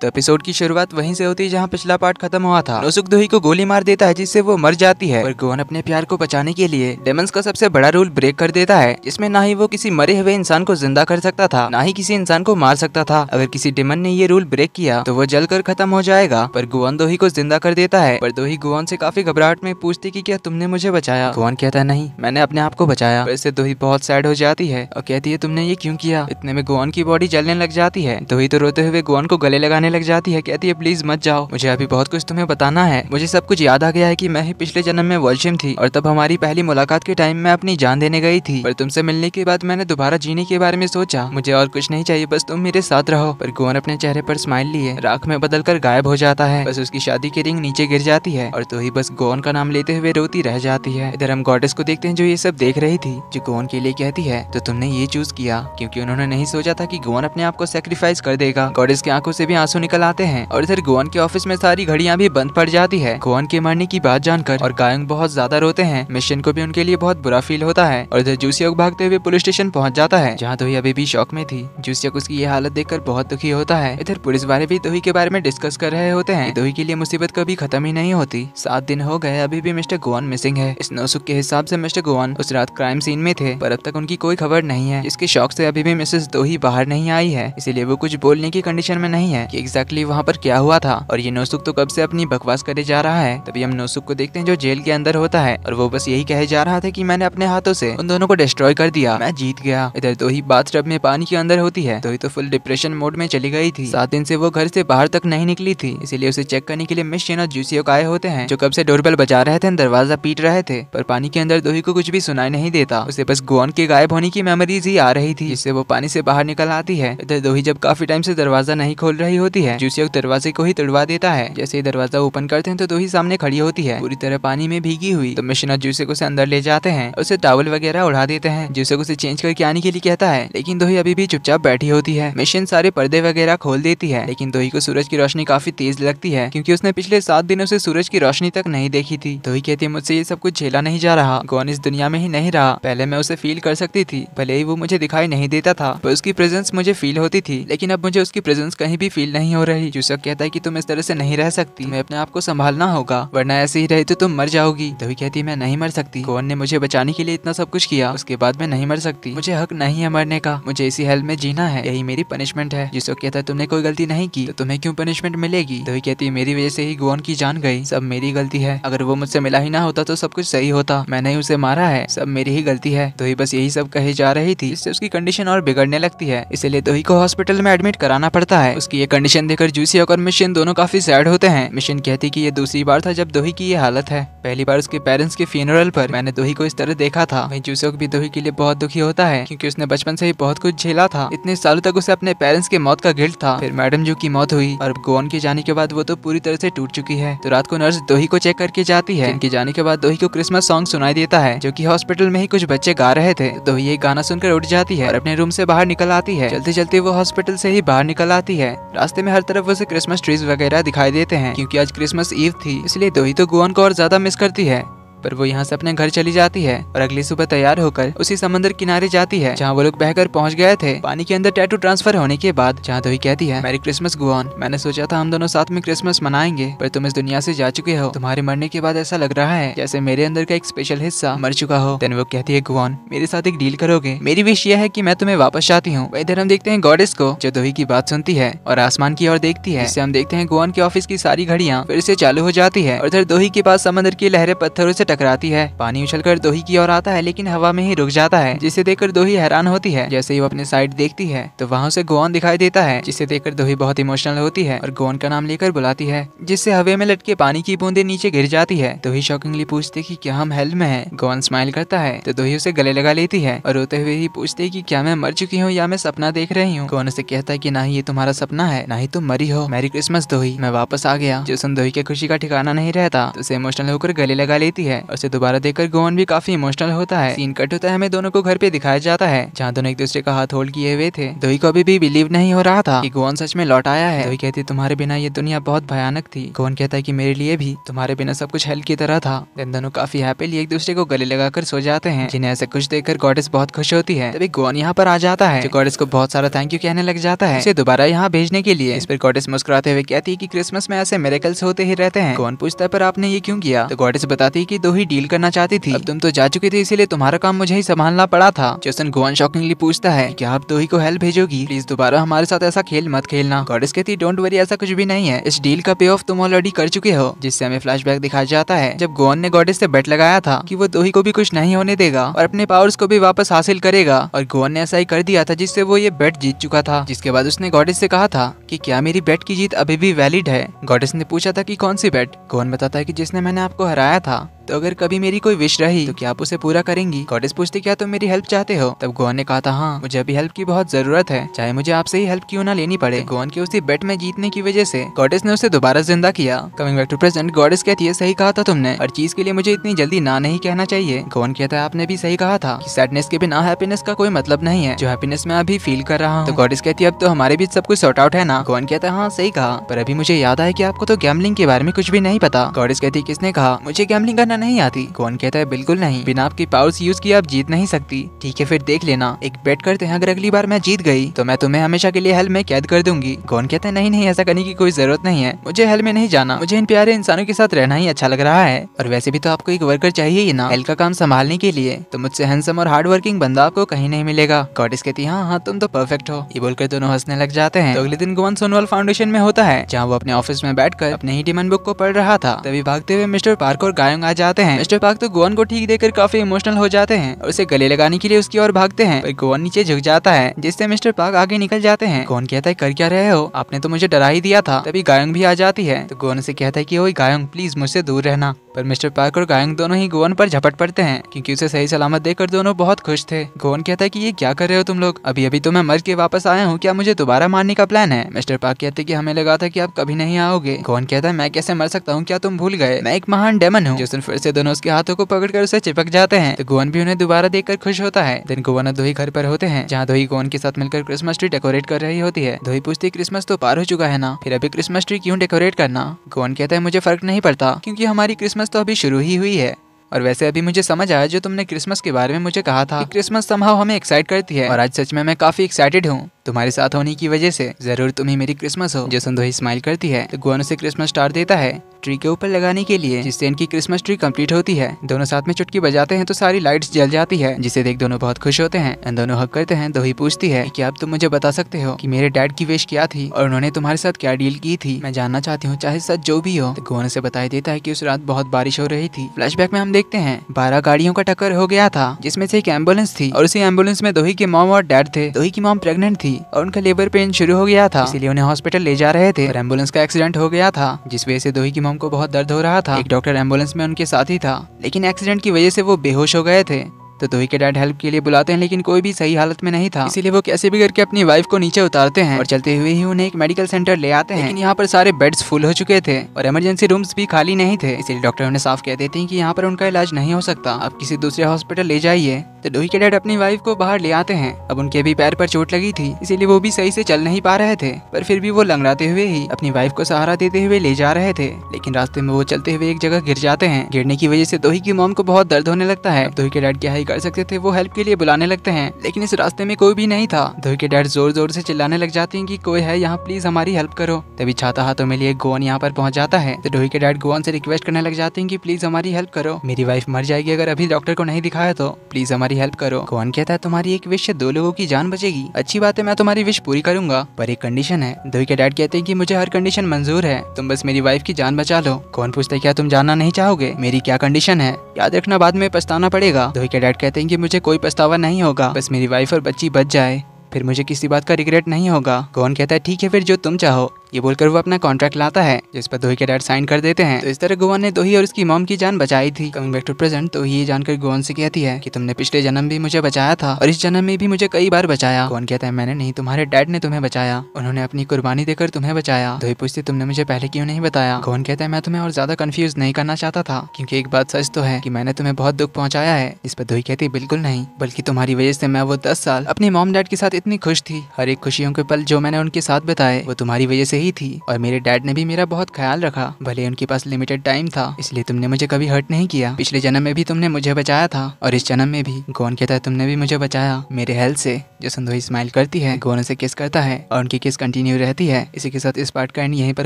तो एपिसोड की शुरुआत वहीं से होती है जहाँ पिछला पार्ट खत्म हुआ था। नोसुक दोही को गोली मार देता है जिससे वो मर जाती है, पर गोवन अपने प्यार को बचाने के लिए डेमंस का सबसे बड़ा रूल ब्रेक कर देता है, जिसमें ना ही वो किसी मरे हुए इंसान को जिंदा कर सकता था, ना ही किसी इंसान को मार सकता था। अगर किसी डेमन ने ये रूल ब्रेक किया तो वो जलकर खत्म हो जाएगा, पर गोवन दोही को जिंदा कर देता है। पर दोही गोवन से काफी घबराहट में पूछती कि क्या तुमने मुझे बचाया। गोवन कहता है नहीं, मैंने अपने आप को बचाया। वैसे दोही बहुत सैड हो जाती है और कहती है तुमने ये क्यों किया। इतने में गोवन की बॉडी जलने लग जाती है। दोही तो रोते हुए गोवन को गले लगाने लग जाती है, कहती है प्लीज मत जाओ, मुझे अभी बहुत कुछ तुम्हें बताना है। मुझे सब कुछ याद आ गया है कि मैं ही पिछले जन्म में वॉल्शिम थी और तब हमारी पहली मुलाकात के टाइम मैं अपनी जान देने गई थी, पर तुमसे मिलने के बाद मैंने दोबारा जीने के बारे में सोचा। मुझे और कुछ नहीं चाहिए, बस तुम मेरे साथ रहो। पर गोवन अपने चेहरे पर स्माइल लिए राख में बदलकर गायब हो जाता है। बस उसकी शादी की रिंग नीचे गिर जाती है और दोही बस गोवन का नाम लेते हुए रोती रह जाती है। इधर हम गॉडेस को देखते हैं जो ये सब देख रही थी, जो गोवन के लिए कहती है तो तुमने ये चूज किया क्योंकि उन्होंने नहीं सोचा था कि गोवन अपने आप को सेक्रीफाइस कर देगा। गॉडेस की आंखों से भी आंसू निकल आते हैं और इधर गोवन के ऑफिस में सारी घड़ियां भी बंद पड़ जाती है गोवन के मरने की बात जानकर, और गायोंग बहुत ज्यादा रोते हैं। मिशन को भी उनके लिए बहुत बुरा फील होता है और इधर जूसियोक भागते हुए पुलिस स्टेशन पहुंच जाता है जहां दोही अभी भी शॉक में थी। जूसियोक उसकी ये हालत देखकर बहुत दुखी होता है। इधर पुलिस वाले भी दोही के बारे में डिस्कस कर रहे होते हैं। दोही के लिए मुसीबत कभी खत्म ही नहीं होती। 7 दिन हो गए, अभी भी मिस्टर गोवन मिसिंग है। इस नोसुक के हिसाब से मिस्टर गोवन उस रात क्राइम सीन में थे, पर अब तक उनकी कोई खबर नहीं है। इसके शौक से अभी भी मिसेस दोही बाहर नहीं आई है, इसीलिए वो कुछ बोलने की कंडीशन में नहीं है कि एग्जैक्टली वहाँ पर क्या हुआ था। और ये नोसुक तो कब से अपनी बकवास करे जा रहा है। तभी हम नोसुक को देखते हैं जो जेल के अंदर होता है और वो बस यही कहे जा रहा था कि मैंने अपने हाथों से उन दोनों को डिस्ट्रॉय कर दिया, मैं जीत गया। इधर दोही बाथटब में पानी के अंदर होती है। दोही तो फुल डिप्रेशन मोड में चली गई थी। 7 दिन से वो घर से बाहर तक नहीं निकली थी, इसीलिए उसे चेक करने के लिए मिशन और जूसियोक आए होते हैं जो कब से डोरबेल बजा रहे थे, दरवाजा पीट रहे थे। पर पानी के अंदर दोही को कुछ भी सुनाई नहीं देता, उसे बस गोवन के गायब होने की मेमोरीज ही आ रही थी, जिससे वो पानी से बाहर निकल आती है। इधर दोही जब काफी टाइम से दरवाजा नहीं खोल रही होती है, जूसियोक दरवाजे को ही तोड़वा देता है। जैसे ही दरवाजा ओपन करते हैं तो दोही सामने खड़ी होती है, पूरी तरह पानी में भीगी हुई। तो मिशन और जूसियोक उसे अंदर ले जाते हैं, उसे टॉवल वगैरह उड़ा देते हैं। जूसियोक उसे चेंज करके आने के लिए कहता है, लेकिन दोही अभी भी चुपचाप बैठी होती है। मिशन सारे पर्दे वगैरह खोल देती है, लेकिन दोही को सूरज की रोशनी काफी तेज लगती है क्योंकि उसने पिछले 7 दिनों से सूरज की रोशनी तक नहीं देखी थी। दोही कहती है मुझसे ये सब कुछ झेला नहीं जा रहा, गोवन इस दुनिया में ही नहीं रहा। पहले मैं उसे फील कर सकती थी, भले ही वो मुझे दिखाई नहीं देता था, पर उसकी प्रेजेंस मुझे फील होती थी, लेकिन अब मुझे उसकी प्रेजेंस कहीं भी फील नहीं हो रही। जूसियोक कहता है कि तुम इस तरह से नहीं रह सकती, तुम्हें अपने आप को संभालना होगा, वरना ऐसे ही रहे तो तुम मर जाओगी। दोही कहती है मैं नहीं मर सकती, गोवन ने मुझे बचाने के लिए इतना सब कुछ किया, उसके बाद मैं नहीं मर सकती, मुझे हक नहीं है मरने का, मुझे इसी हेल में जीना है, यही मेरी पनिशमेंट है। जूसियोक कहता है तुमने कोई गलती नहीं की तो तुम्हें क्यों पनिशमेंट मिलेगी। दोही कहती है मेरी वजह से ही गोवन की जान गई, सब मेरी गलती है, अगर वो मुझसे मिला ही ना होता तो सब कुछ सही होता, मैंने ही उसे मारा है, सब मेरी ही गलती है। दोही बस यही सब कही जा रही थी, इससे उसकी कंडीशन और बिगड़ने लगती है, इसलिए दोही को हॉस्पिटल में एडमिट कराना पड़ता है। उसकी ये कंडीशन देखकर जूसियोक और मिशन दोनों काफी सैड होते हैं। मिशन कहती कि ये दूसरी बार था जब दोही की ये हालत है, पहली बार उसके पेरेंट्स के फ्यूनरल पर मैंने दोही को इस तरह देखा था। वहीं जूसियोक भी दोही के लिए बहुत दुखी होता है क्योंकि उसने बचपन से ही बहुत कुछ झेला था, इतने सालों तक उसे अपने पेरेंट्स के मौत का गिल्ट था, फिर मैडम जू की मौत हुई और गोवन के जाने के बाद वो तो पूरी तरह से टूट चुकी है। तो रात को नर्स दोही को चेक करके जाती है, इनके जाने के बाद दोही को क्रिसमस सॉन्ग सुनाई देता है जो कि हॉस्पिटल में ही कुछ बच्चे गा रहे थे। दोही ये गाना सुनकर उठ जाती है और अपने रूम से बाहर निकल आती है। चलते चलते वो हॉस्पिटल से ही बाहर निकल आती है। रास्ते में हर तरफ उसे क्रिसमस ट्रीज वगैरह दिखाई देते हैं क्योंकि आज क्रिसमस ईव थी, इसलिए दोही तो गोवन को और ज्यादा मिस करती है। पर वो यहाँ से अपने घर चली जाती है और अगली सुबह तैयार होकर उसी समंदर किनारे जाती है जहाँ वो लोग बहकर पहुँच गए थे पानी के अंदर टैटू ट्रांसफर होने के बाद, जहाँ दोही कहती है मैरी क्रिसमस गोवन, मैंने सोचा था हम दोनों साथ में क्रिसमस मनाएंगे, पर तुम इस दुनिया से जा चुके हो, तुम्हारे मरने के बाद ऐसा लग रहा है जैसे मेरे अंदर का एक स्पेशल हिस्सा मर चुका हो। देन वो कहती है गोवन मेरे साथ एक डील करोगे, मेरी विश यह है कि मैं तुम्हें वापस चाहती हूँ। इधर हम देखते हैं गॉडेस को जो दोही की बात सुनती है और आसमान की ओर देखती है, जिससे हम देखते हैं गोवन के ऑफिस की सारी घड़ियाँ फिर से चालू हो जाती है और इधर दोही के पास समंदर की लहरें पत्थरों से टकराती है। पानी उछलकर दोही की ओर आता है लेकिन हवा में ही रुक जाता है, जिसे देखकर दोही हैरान होती है। जैसे ही वो अपने साइड देखती है तो वहाँ से गोवन दिखाई देता है, जिसे देखकर दोही बहुत इमोशनल होती है और गोवन का नाम लेकर बुलाती है, जिससे हवा में लटके पानी की बूंदें नीचे गिर जाती है। दोही शॉकिंगली पूछती कि क्या हम हेल में हैं। गोवन स्माइल करता है तो दोही उसे गले लगा लेती है और रोते हुए ही पूछती कि क्या मैं मर चुकी हूँ या मैं सपना देख रही हूँ। गोवन उसे कहता है कि ना ही ये तुम्हारा सपना है, ना ही तुम मरी हो, मैरी क्रिसमस दोही, मैं वापस आ गया। जो सुन दोही के खुशी का ठिकाना नहीं रहता तो उसे इमोशनल होकर गले लगा लेती है है। उसे दोबारा देखकर गोवन भी काफी इमोशनल होता है। सीन कट होता है, हमें दोनों को घर पे दिखाया जाता है जहाँ दोनों एक दूसरे का हाथ होल्ड किए हुए थे। दोही को अभी भी बिलीव नहीं हो रहा था कि गोवन सच में लौट आया है। दोही कहती तुम्हारे बिना ये दुनिया बहुत भयानक थी। गोवन कहता है कि मेरे लिए भी तुम्हारे बिना सब कुछ हेल की तरह था। देन दोनों काफी हैप्पीली एक दूसरे को गले लगाकर सो जाते हैं, जिन्हें ऐसे कुछ देखकर गॉडेस बहुत खुश होती है। तभी गोवन यहाँ पर आ जाता है, जो गॉडेस को बहुत सारा थैंक यू कहने लग जाता है उसे दोबारा यहाँ भेजने के लिए। इस पर गॉडेस मुस्कुराते हुए कहती है कि क्रिसमस में ऐसे मिरेकल्स होते ही रहते हैं। गोवन पूछता है पर आपने ये क्यों किया? तो गॉडेस बताती है कि दोही डील करना चाहती थी, अब तुम तो जा चुकी थी, इसीलिए तुम्हारा काम मुझे ही संभालना पड़ा था। जैसन गोवन शॉकिंगली पूछता है क्या आप दोही को हेल्प भेजोगी? प्लीज दोबारा हमारे साथ ऐसा खेल मत खेलना। गॉडेस कहती डोंट वरी, ऐसा कुछ भी नहीं है, इस डील का पे ऑफ तुम ऑलरेडी कर चुके हो। जिससे हमें फ्लैशबैक दिखाया जाता है जब गोवन ने गॉडेस से बेट लगाया था कि वो दोही को भी कुछ नहीं होने देगा और अपने पावर्स को भी वापस हासिल करेगा, और गोवन ने ऐसा ही कर दिया था जिससे वो ये बेट जीत चुका था। जिसके बाद उसने गॉडेस से कहा था कि क्या मेरी बेट की जीत अभी भी वैलिड है? गॉडेस ने पूछा था कि कौन सी बेट? गोवन बताता है कि जिसने मैंने आपको हराया था, तो अगर कभी मेरी कोई विश रही तो क्या आप उसे पूरा करेंगी? गॉडेस पूछती क्या तुम मेरी हेल्प चाहते हो? तब गोवन ने कहा था हाँ, मुझे अभी हेल्प की बहुत जरूरत है, चाहे मुझे आपसे ही हेल्प क्यों ना लेनी पड़े। गोवन के उसी बेट में जीतने की वजह से गॉडेस ने उसे दोबारा जिंदा किया। Coming back to present, goddess कहती है सही कहा था तुमने, हर चीज के लिए मुझे इतनी जल्दी ना नहीं कहना चाहिए। गोवन कहता है आपने भी सही कहा था कि सैडनेस के बिना हैप्पीनेस का कोई मतलब नहीं है, जो हैप्पीनेस मैं अभी फील कर रहा हूँ। तो गॉडेस कहती है अब तो हमारे बीच सब कुछ सॉर्ट आउट है ना? गोवन कहता है हाँ सही कहा, पर अभी मुझे याद आया कि आपको तो गैम्बलिंग के बारे में कुछ भी नहीं पता। गॉडेस कहती है किसने कहा मुझे गैम्बलिंग करना नहीं आती? गोवन कहता है बिल्कुल नहीं, बिना आपकी पावर्स यूज किए आप जीत नहीं सकती। ठीक है फिर देख लेना, एक बेट करते हैं, अगर अगली बार मैं जीत गई तो मैं तुम्हें हमेशा के लिए हेल में कैद कर दूंगी। गोवन कहता है नहीं नहीं, ऐसा करने की कोई जरूरत नहीं है, मुझे हेल में नहीं जाना, मुझे इन प्यारे इंसानों के साथ रहना ही अच्छा लग रहा है, और वैसे भी तो आपको एक वर्कर चाहिए ही ना हेल का काम संभालने के लिए, तो मुझसे हैंडसम और हार्ड वर्किंग बंदा आपको कहीं नहीं मिलेगा। गॉडेस कहती है हाँ हाँ तुम तो परफेक्ट हो। ये बोलकर दोनों हंसने लग जाते हैं। तो अगले दिन गोवन सोनवाल फाउंडेशन में होता है, जहाँ वो अपने ऑफिस में बैठकर अपने ही डिमन बुक को पढ़ रहा था। तभी भागते हुए मिस्टर पार्क और गायोंग आ जाते हैं। मिस्टर पार्क तो गोवन को ठीक देखकर काफी इमोशनल हो जाते हैं और उसे गले लगाने के लिए उसकी ओर भागते हैं, पर गोवन नीचे झुक जाता है, जिससे मिस्टर पार्क आगे निकल जाते हैं। गोवन कहता है कर क्या रहे हो, आपने तो मुझे डरा ही दिया था। तभी गायोंग भी आ जाती है, तो गोवन से कहता है कि ओए गायोंग प्लीज मुझसे दूर रहना, पर मिस्टर पार्क और गायोंग दोनों ही गोवन पर झपट पड़ते हैं, क्योंकि उसे सही सलामत देखकर दोनों बहुत खुश थे। गोवन कहता है कि ये क्या कर रहे हो तुम लोग, अभी अभी तो मैं मर के वापस आया हूँ, क्या मुझे दोबारा मारने का प्लान है? मिस्टर पार्क कहते कि हमें लगा था कि आप कभी नहीं आओगे। गोवन कहता है मैं कैसे मर सकता हूँ, क्या तुम भूल गए मैं एक महान डेमन हूँ। जिस दिन फिर से दोनों उसके हाथों को पकड़कर उसे चिपक जाते हैं, तो गोवन भी उन्हें दोबारा देखकर खुश होता है। दिन गोवन और दोही घर पर होते हैं, जहाँ दोही गोवन के साथ मिलकर क्रिसमस ट्री डेकोरेट कर रही होती है। दोही पूछती क्रिसमस तो पार हो चुका है ना, फिर अभी क्रिसमस ट्री क्यों डेकोरेट करना? गोवन कहता है मुझे फर्क नहीं पड़ता, क्योंकि हमारी क्रिसमस तो अभी शुरू ही हुई है, और वैसे अभी मुझे समझ आया जो तुमने क्रिसमस के बारे में मुझे कहा था, क्रिसमस समहाउ हमें एक्साइट करती है, और आज सच में मैं काफी एक्साइटेड हूँ तुम्हारे साथ होने की वजह से, जरूर तुम ही मेरी क्रिसमस हो। जैसन दोही स्माइल करती है, तो गोवन उसे क्रिसमस स्टार देता है ट्री के ऊपर लगाने के लिए, जिससे इनकी क्रिसमस ट्री कंप्लीट होती है। दोनों साथ में चुटकी बजाते हैं तो सारी लाइट्स जल जाती है, जिसे देख दोनों बहुत खुश होते हैं एंड दोनों हक करते हैं। दोही पूछती है कि अब तुम मुझे बता सकते हो कि मेरे डैड की विश क्या थी और उन्होंने तुम्हारे साथ क्या डील की थी? मैं जानना चाहती हूँ, चाहे सच जो भी हो। तो गोवन उसे बताई देता है कि उस रात बहुत बारिश हो रही थी। फ्लैशबैक में हम देखते हैं 12 गाड़ियों का टक्कर हो गया था, जिसमें से एक एम्बुलेंस थी, और उसी एम्बुलेंस में दोही की मॉम और डैड थे। दोही की मॉम प्रेग्नेंट थी और उनका लेबर पेन शुरू हो गया था, इसीलिए उन्हें हॉस्पिटल ले जा रहे थे, और एम्बुलेंस का एक्सीडेंट हो गया था, जिस वजह से दोही की मॉम को बहुत दर्द हो रहा था। एक डॉक्टर एम्बुलेंस में उनके साथ ही था, लेकिन एक्सीडेंट की वजह से वो बेहोश हो गए थे। तो दोही के डैड हेल्प के लिए बुलाते हैं, लेकिन कोई भी सही हालत में नहीं था, इसीलिए वो कैसे भी करके अपनी वाइफ को नीचे उतारते हैं और चलते हुए ही उन्हें एक मेडिकल सेंटर ले आते हैं। लेकिन यहाँ पर सारे बेड्स फुल हो चुके थे और इमरजेंसी रूम्स भी खाली नहीं थे, इसलिए डॉक्टर उन्हें साफ कह देते हैं कि यहाँ पर उनका इलाज नहीं हो सकता, आप किसी दूसरे हॉस्पिटल ले जाइए। तो दोही के डैड अपनी वाइफ को बाहर ले आते हैं। अब उनके भी पैर पर चोट लगी थी, इसीलिए वो भी सही से चल नहीं पा रहे थे, पर फिर भी वो लंगड़ाते हुए ही अपनी वाइफ को सहारा देते हुए ले जा रहे थे। लेकिन रास्ते में वो चलते हुए एक जगह गिर जाते हैं। गिरने की वजह से दोही की मॉम को बहुत दर्द होने लगता है। दोही के डैड क्या ही कर सकते थे, वो हेल्प के लिए बुलाने लगते हैं, लेकिन इस रास्ते में कोई भी नहीं था। दोही के डैड जोर जोर से चिल्लाने लग जाते हैं कि कोई है यहाँ, प्लीज हमारी हेल्प करो। तभी छाता हाथों में लिए गोवन यहाँ पर पहुंच जाता है। तो दोही के डैड गोवन से रिक्वेस्ट करने लग जाते हैं कि प्लीज हमारी हेल्प करो, मेरी वाइफ मर जाएगी अगर अभी डॉक्टर को नहीं दिखाया तो, प्लीज हमारी हेल्प करो। गोवन कहता है तुम्हारी एक विश से 2 लोगों की जान बचेगी, अच्छी बात है, मैं तुम्हारी विश पूरी करूंगा, पर एक कंडीशन है। दोही के डैड कहते हैं कि मुझे हर कंडीशन मंजूर है, तुम बस मेरी वाइफ की जान बचा लो। गोवन पूछता है क्या तुम जानना नहीं चाहोगे मेरी क्या कंडीशन है? याद रखना बाद में पछताना पड़ेगा। दोही के डैड कहते हैं कि मुझे कोई पछतावा नहीं होगा, बस मेरी वाइफ और बच्ची बच जाए, फिर मुझे किसी बात का रिग्रेट नहीं होगा। गोवन कहता है ठीक है फिर जो तुम चाहो, ये बोलकर वो अपना कॉन्ट्रैक्ट लाता है जिस पर दोही के डैड साइन कर देते हैं। तो इस तरह गोवन ने दोही और उसकी मॉम की जान बचाई थी। कमिंग बैक टू प्रेजेंट, तो ये जानकर गोवन से कहती है कि तुमने पिछले जन्म भी मुझे बचाया था और इस जन्म में भी मुझे कई बार बचाया। गोवन कहता है मैंने नहीं, तुम्हारे डैड ने तुम्हें बचाया, उन्होंने अपनी कुर्बानी देकर तुम्हें बचाया। दोही पूछती तुमने मुझे पहले क्यों नहीं बताया। गोवन कहता है मैं तुम्हें और ज्यादा कंफ्यूज नहीं करना चाहता था, क्योंकि एक बात सच तो है कि मैंने तुम्हें बहुत दुख पहुंचाया है। इस पर दोही कहती बिल्कुल नहीं, बल्कि तुम्हारी वजह से मैं वो 10 साल अपनी मॉम डैड के साथ इतनी खुश थी। हर एक खुशियों के पल जो मैंने उनके साथ बिताए वो तुम्हारी वजह से ही थी, और मेरे डैड ने भी मेरा बहुत ख्याल रखा। भले उनके पास लिमिटेड टाइम था, इसलिए तुमने मुझे कभी हर्ट नहीं किया। पिछले जन्म में भी तुमने मुझे बचाया था और इस जन्म में भी। गोवन कहता है तुमने भी मुझे बचाया मेरे हेल्थ से। जो संदोही स्माइल करती है, गोवन से किस करता है और उनकी किस कंटिन्यू रहती है। इसी के साथ इस पार्ट का एंड यहीं पर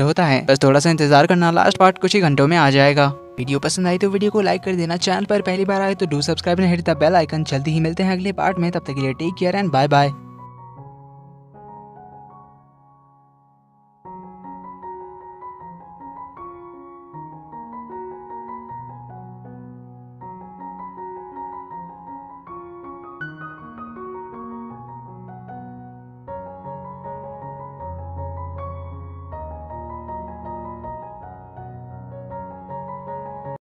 होता है। बस थोड़ा सा इंतजार करना, लास्ट पार्ट कुछ ही घंटों में आ जाएगा। वीडियो पसंद आई तो वीडियो को लाइक कर देना, चैनल पर पहली बार आए तो do subscribe and hit the bell icon. जल्दी ही मिलते हैं अगले पार्ट में, तब तक के लिए take care and bye bye.